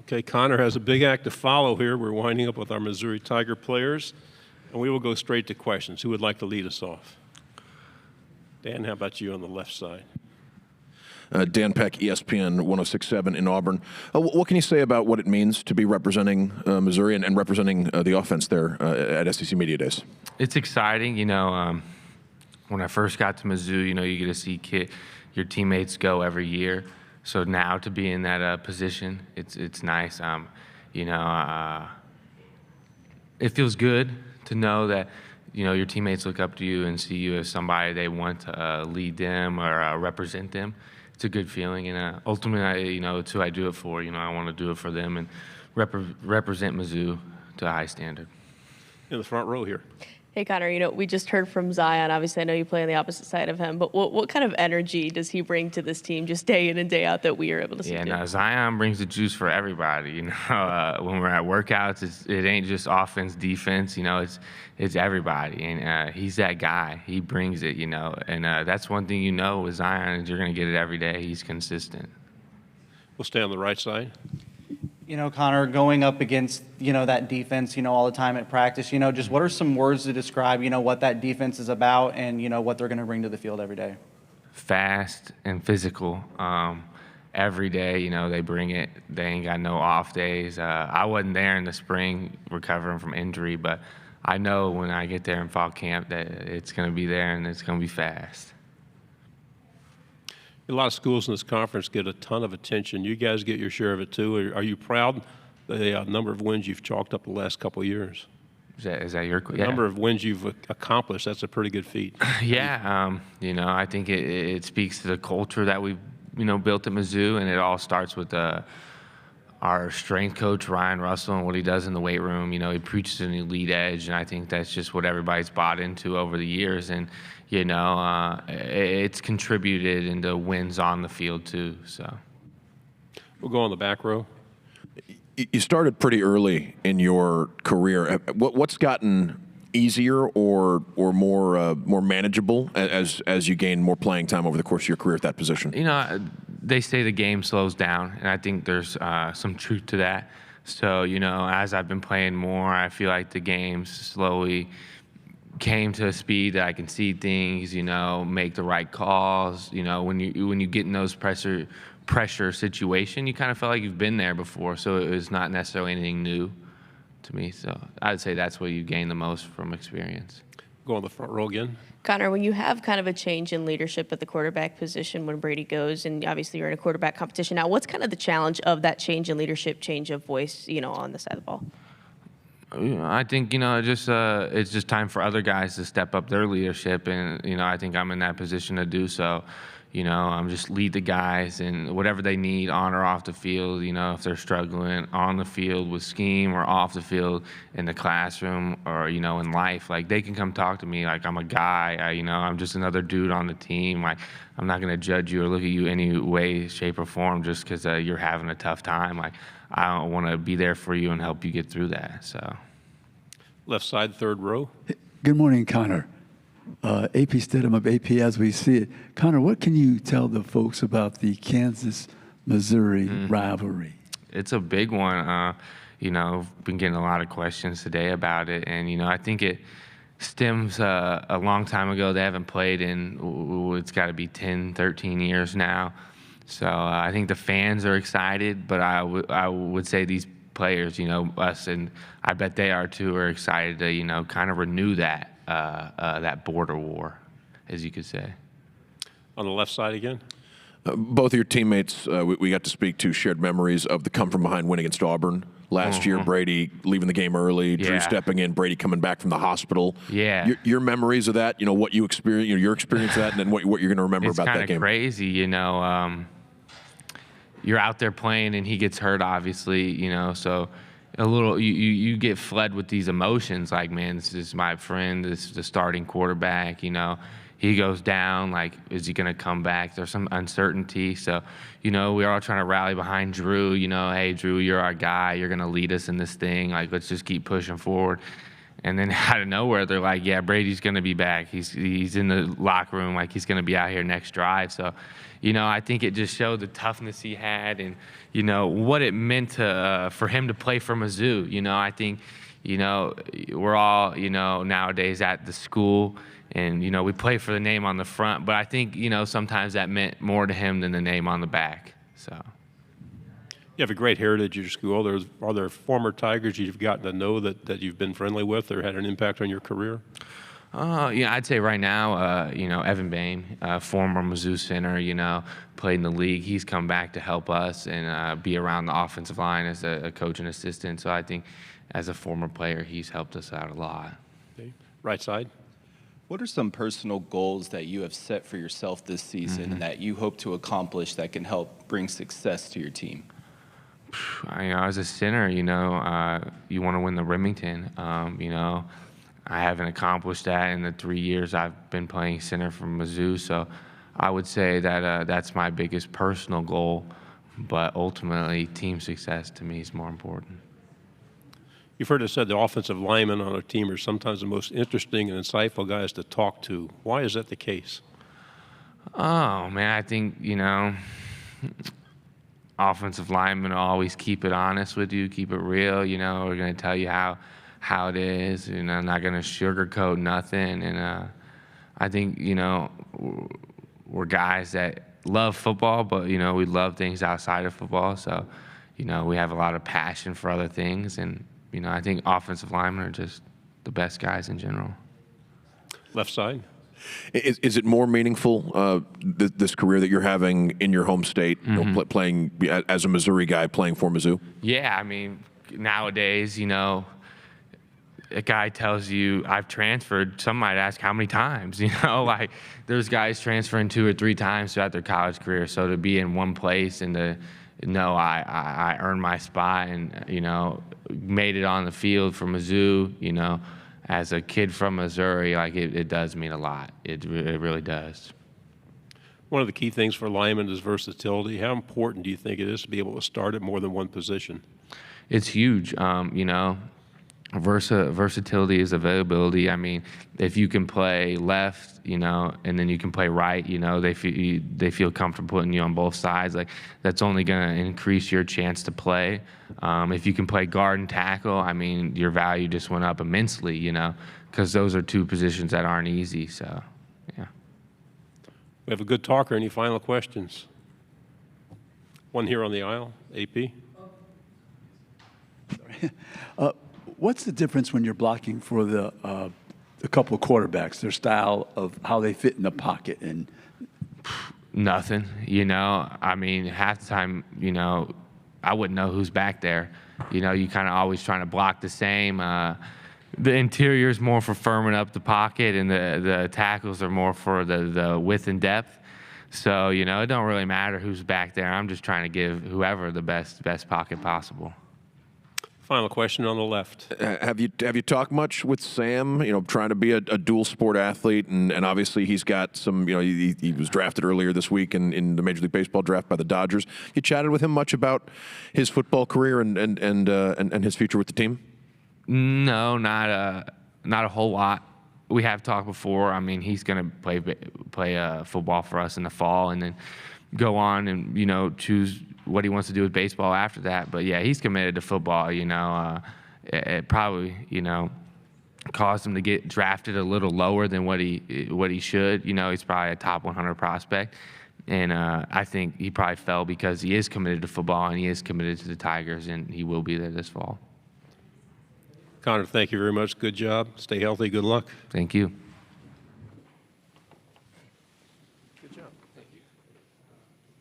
Okay, Connor has a big act to follow here. We're winding up with our Missouri Tiger players, and we will go straight to questions. Who would like to lead us off? Dan, how about you on the left side? Dan Peck, ESPN 106.7 in Auburn. What can you say about what it means to be representing Missouri and representing the offense there at SEC Media Days? It's exciting. When I first got to Mizzou, you get to see your teammates go every year. So now to be in that position, it's nice. It feels good to know that your teammates look up to you and see you as somebody they want to lead them or represent them. It's a good feeling, and ultimately, it's who I do it for. I want to do it for them and represent Mizzou to a high standard. In the front row here. Hey, Connor, we just heard from Zion. Obviously, I know you play on the opposite side of him, but what kind of energy does he bring to this team just day in and day out that we are able to see? Yeah, no, Zion brings the juice for everybody. When we're at workouts, it ain't just offense, defense. It's everybody, and he's that guy. He brings it, and that's one thing with Zion is you're going to get it every day. He's consistent. We'll stay on the right side. Connor, going up against, that defense, all the time at practice, just what are some words to describe, what that defense is about and, what they're going to bring to the field every day? Fast and physical. Every day, they bring it. They ain't got no off days. I wasn't there in the spring recovering from injury, but I know when I get there in fall camp that it's going to be there and it's going to be fast. A lot of schools in this conference get a ton of attention. You guys get your share of it too. Are you proud of the number of wins you've chalked up the last couple of years? Is that your question? The number of wins you've accomplished, that's a pretty good feat. Yeah, I think it speaks to the culture that we've, built at Mizzou, and it all starts with our strength coach, Ryan Russell, and what he does in the weight room. He preaches an elite edge, and I think that's just what everybody's bought into over the years. And, it's contributed into wins on the field, too. So we'll go on the back row. You started pretty early in your career. What's gotten easier or more manageable as you gain more playing time over the course of your career at that position? They say the game slows down, and I think there's some truth to that. So, as I've been playing more, I feel like the game slowly came to a speed that I can see things, make the right calls. When you get in those pressure situation, you kind of feel like you've been there before, so it was not necessarily anything new to me. So I'd say that's where you gain the most from experience. Go on the front row again. Connor, when you have kind of a change in leadership at the quarterback position when Brady goes, and obviously you're in a quarterback competition now, what's kind of the challenge of that change in leadership, change of voice, on the side of the ball? I think, it's just time for other guys to step up their leadership, and, I think I'm in that position to do so. I'm just lead the guys and whatever they need on or off the field, if they're struggling on the field with scheme or off the field in the classroom or, in life, like they can come talk to me like I'm a guy, I'm just another dude on the team. Like I'm not going to judge you or look at you any way, shape or form just because you're having a tough time. Like I want to be there for you and help you get through that. So. Left side, third row. Good morning, Connor. AP Stidham of AP as we see it. Connor, what can you tell the folks about the Kansas-Missouri rivalry? It's a big one. Been getting a lot of questions today about it, and I think it stems a long time ago. They haven't played in it's got to be 10, 13 years now. So I think the fans are excited, but I would say these players, us, and I bet they are too, are excited to kind of renew that. That border war, as you could say. On the left side again? Both of your teammates we got to speak to shared memories of the come-from-behind win against Auburn last year. Brady leaving the game early, Drew stepping in, Brady coming back from the hospital. Yeah. Your memories of that, what you experienced, your experience of that, and then what you're going to remember about that game. It's kind of crazy, you're out there playing and he gets hurt, obviously, so a little, you get fled with these emotions like, man, this is my friend, this is the starting quarterback, he goes down, like, is he going to come back? There's some uncertainty. So, we're all trying to rally behind Drew, hey, Drew, you're our guy, you're going to lead us in this thing, like, let's just keep pushing forward. And then out of nowhere, they're like, yeah, Brady's going to be back. He's in the locker room, like he's going to be out here next drive. So, I think it just showed the toughness he had and, what it meant for him to play for Mizzou. I think, we're all, nowadays at the school and, we play for the name on the front. But I think, sometimes that meant more to him than the name on the back. So. You have a great heritage at your school. Are there former Tigers you've gotten to know that you've been friendly with or had an impact on your career? I'd say right now, Evan Bain, former Mizzou center, played in the league. He's come back to help us and be around the offensive line as a coach and assistant. So I think as a former player, he's helped us out a lot. Okay. Right side. What are some personal goals that you have set for yourself this season and that you hope to accomplish that can help bring success to your team? As a center, you want to win the Remington. I haven't accomplished that in the 3 years I've been playing center for Mizzou. So I would say that that's my biggest personal goal. But ultimately, team success to me is more important. You've heard it said the offensive linemen on a team are sometimes the most interesting and insightful guys to talk to. Why is that the case? Oh, man, I think, offensive linemen will always keep it honest with you, keep it real. We're going to tell you how it is. Not going to sugarcoat nothing. And I think, we're guys that love football, but, we love things outside of football. So, we have a lot of passion for other things. And, I think offensive linemen are just the best guys in general. Left side. Is it more meaningful, this career that you're having in your home state, playing as a Missouri guy, playing for Mizzou? Yeah, nowadays, a guy tells you I've transferred, some might ask how many times, like there's guys transferring 2 or 3 times throughout their college career. So to be in one place and to know I earned my spot and, made it on the field for Mizzou, as a kid from Missouri, like it does mean a lot. It really does. One of the key things for linemen is versatility. How important do you think it is to be able to start at more than one position? It's huge. Versatility is availability. If you can play left, and then you can play right, they feel comfortable putting you on both sides. Like that's only going to increase your chance to play. If you can play guard and tackle, your value just went up immensely, because those are 2 positions that aren't easy. So, yeah. We have a good talker. Any final questions? One here on the aisle, AP. What's the difference when you're blocking for the couple of quarterbacks, their style of how they fit in the pocket? And nothing, half the time, I wouldn't know who's back there. You kind of always trying to block the same. The interior is more for firming up the pocket, and the tackles are more for the width and depth. So, it don't really matter who's back there. I'm just trying to give whoever the best pocket possible. Final question on the left. Have you talked much with Sam? Trying to be a dual sport athlete, and obviously he's got some. He was drafted earlier this week in the Major League Baseball draft by the Dodgers. You chatted with him much about his football career and his future with the team? No, not a whole lot. We have talked before. He's going to play football for us in the fall, and then go on and choose what he wants to do with baseball after that. But yeah, he's committed to football. It probably caused him to get drafted a little lower than what he should. He's probably a top 100 prospect, and I think he probably fell because he is committed to football and he is committed to the Tigers, and he will be there this fall. Connor, thank you very much. Good job. Stay healthy. Good luck. Thank you.